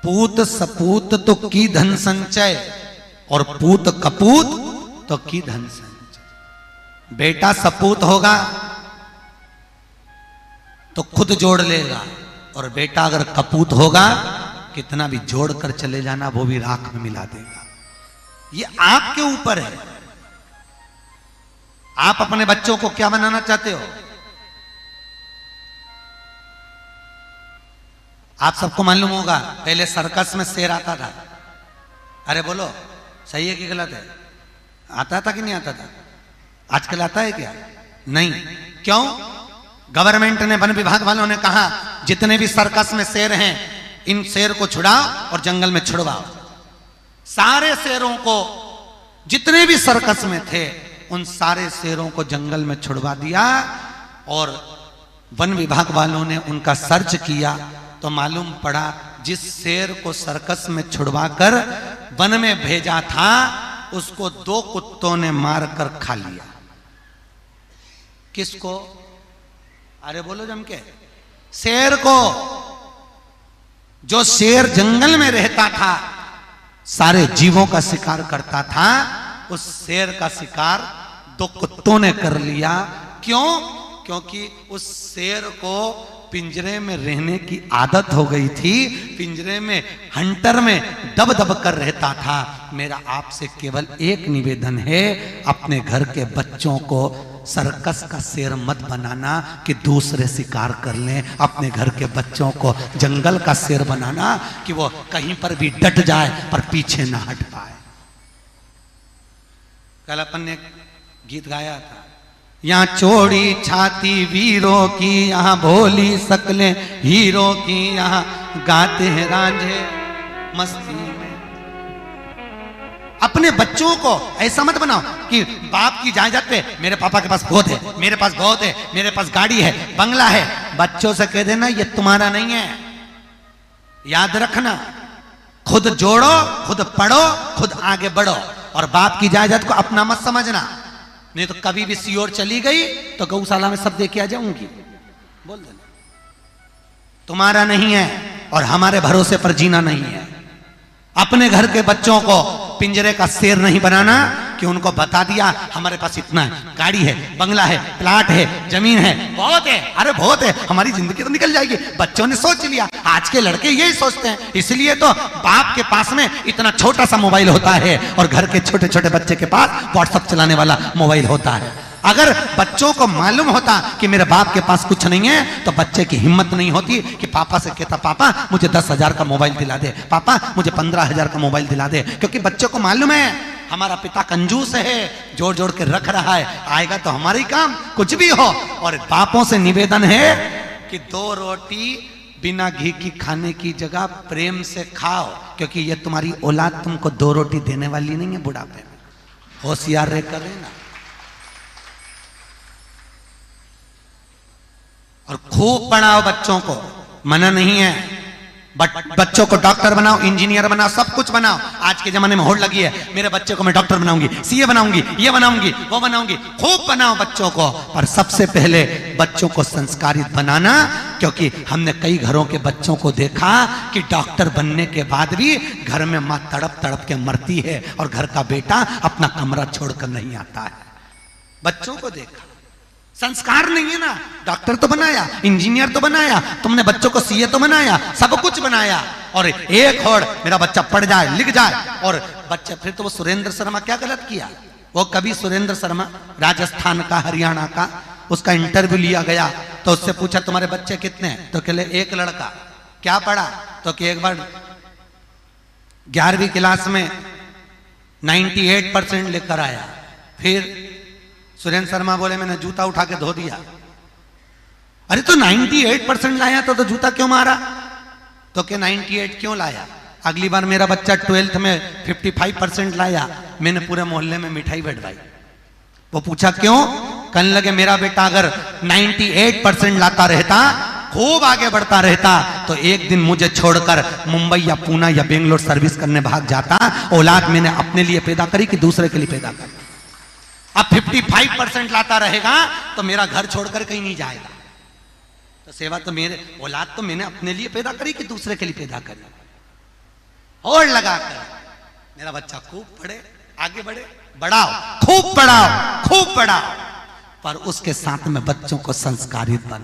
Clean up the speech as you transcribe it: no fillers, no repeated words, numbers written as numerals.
पूत सपूत तो की धन संचय और पूत कपूत तो की धन संचय। बेटा सपूत होगा तो खुद जोड़ लेगा, और बेटा अगर कपूत होगा कितना भी जोड़ कर चले जाना वो भी राख में मिला देगा। ये आपके ऊपर है। आप अपने बच्चों को क्या बनाना चाहते हो? आप सबको मालूम होगा पहले सर्कस में शेर आता था। अरे बोलो सही है कि गलत है? आता था कि नहीं आता था? आजकल आता है क्या? नहीं। क्यों? गवर्नमेंट ने, वन विभाग वालों ने कहा जितने भी सर्कस में शेर हैं इन शेर को छुड़ाओ और जंगल में छुड़वाओ। सारे शेरों को, जितने भी सर्कस में थे उन सारे शेरों को जंगल में छुड़वा दिया। और वन विभाग वालों ने उनका सर्च किया तो मालूम पड़ा जिस शेर को सर्कस में छुड़वाकर वन में भेजा था उसको 2 कुत्तों ने मारकर खा लिया। किसको? अरे बोलो जम के। शेर को। जो शेर जंगल में रहता था, सारे जीवों का शिकार करता था, उस शेर का शिकार 2 कुत्तों ने कर लिया। क्यों? क्योंकि उस शेर को पिंजरे में रहने की आदत हो गई थी, पिंजरे में हंटर में दब दब कर रहता था। मेरा आपसे केवल एक निवेदन है, अपने घर के बच्चों को सर्कस का शेर मत बनाना कि दूसरे शिकार कर लें। अपने घर के बच्चों को जंगल का शेर बनाना कि वो कहीं पर भी डट जाए पर पीछे ना हट पाए। कल अपन ने गीत गाया था, यहाँ चौड़ी छाती वीरों की, यहाँ भोली शक्लें हीरो की, यहाँ गाते हैं रांझे मस्ती में। अपने बच्चों को ऐसा मत बनाओ कि बाप की जायदाद पे मेरे पापा के पास बहुत है, मेरे पास बहुत है, मेरे पास गाड़ी है, बंगला है। बच्चों से कह देना ये तुम्हारा नहीं है। याद रखना, खुद जोड़ो, खुद पढ़ो, खुद आगे बढ़ो, और बाप की जायदाद को अपना मत समझना। नहीं तो कभी भी सियोर चली गई तो गौशाला में सब देके आ जाऊंगी, बोल देना। तुम्हारा नहीं है और हमारे भरोसे पर जीना नहीं है। अपने घर के बच्चों को पिंजरे का शेर नहीं बनाना कि उनको बता दिया हमारे पास इतना है, गाड़ी है, बंगला है, प्लाट है, जमीन है, बहुत है, अरे बहुत है, हमारी जिंदगी तो निकल जाएगी। बच्चों ने सोच लिया। आज के लड़के यही सोचते हैं, इसलिए तो बाप के पास में इतना छोटा सा मोबाइल होता है और घर के छोटे छोटे बच्चे के पास व्हाट्सएप चलाने वाला मोबाइल होता है। अगर बच्चों को मालूम होता कि मेरे बाप के पास कुछ नहीं है तो बच्चे की हिम्मत नहीं होती कि पापा से कहता पापा मुझे 10,000 का मोबाइल दिला दे, पापा मुझे 15,000 का मोबाइल दिला दे। क्योंकि बच्चों को मालूम है हमारा पिता कंजूस है, जोड़ जोड़ के रख रहा है, आएगा तो हमारी काम कुछ भी हो। और बापों से निवेदन है कि 2 रोटी बिना घी की खाने की जगह प्रेम से खाओ, क्योंकि ये तुम्हारी औलाद तुमको 2 रोटी देने वाली नहीं है बुढ़ापे में। होशियार रह कर रहना। और खूब पढ़ाओ बच्चों को, मना नहीं है, बट बच्चों को डॉक्टर बनाओ, इंजीनियर बनाओ, सब कुछ बनाओ। आज के जमाने में होड़ लगी है मेरे बच्चे को मैं डॉक्टर बनाऊंगी, सीए बनाऊंगी, ये बनाऊंगी, वो बनाऊंगी। खूब बनाओ बच्चों को, पर सबसे पहले बच्चों को संस्कारित बनाना। क्योंकि हमने कई घरों के बच्चों को देखा कि डॉक्टर बनने के बाद भी घर में मां तड़प तड़प के मरती है और घर का बेटा अपना कमरा छोड़कर नहीं आता है। बच्चों को देखा, संस्कार नहीं है ना। डॉक्टर तो बनाया, इंजीनियर तो बनाया, तुमने बच्चों को सीए तो बनाया, सब कुछ बनाया, और एक होड़ मेरा बच्चा पढ़ जाए, लिख जाए। और बच्चा फिर तो वो सुरेंद्र शर्मा क्या गलत किया? वो कभी सुरेंद्र शर्मा राजस्थान का, हरियाणा का, उसका इंटरव्यू लिया गया तो उससे पूछा तुम्हारे बच्चे कितने हैं? तो कहले 1 लड़का। क्या पढ़ा? तो कि एक बार 11वीं क्लास में 98% लेकर आया। फिर सुरेंद्र शर्मा बोले मैंने जूता उठा के धो दिया। अरे तो 98% लाया तो जूता क्यों मारा? तो क्या 98 क्यों लाया? अगली बार मेरा बच्चा 12th में 55% लाया, मैंने पूरे मोहल्ले में मिठाई बंटवाई। वो पूछा क्यों? कहने लगे मेरा बेटा अगर 98% लाता रहता, खूब आगे बढ़ता रहता, तो एक दिन मुझे छोड़कर मुंबई या पूना या बेंगलोर सर्विस करने भाग जाता। औलाद मैंने अपने लिए पैदा करी कि दूसरे के लिए पैदा करी? अब 55% लाता रहेगा तो मेरा घर छोड़कर कहीं नहीं जाएगा। तो सेवा तो मेरे, औलाद तो मैंने अपने लिए पैदा करी कि दूसरे के लिए पैदा करी? होड़ लगाकर मेरा बच्चा खूब पढ़े, आगे बढ़े, बढ़ाओ, खूब पढ़ाओ, खूब बढ़ाओ, पर उसके साथ में बच्चों को संस्कारित बनाओ।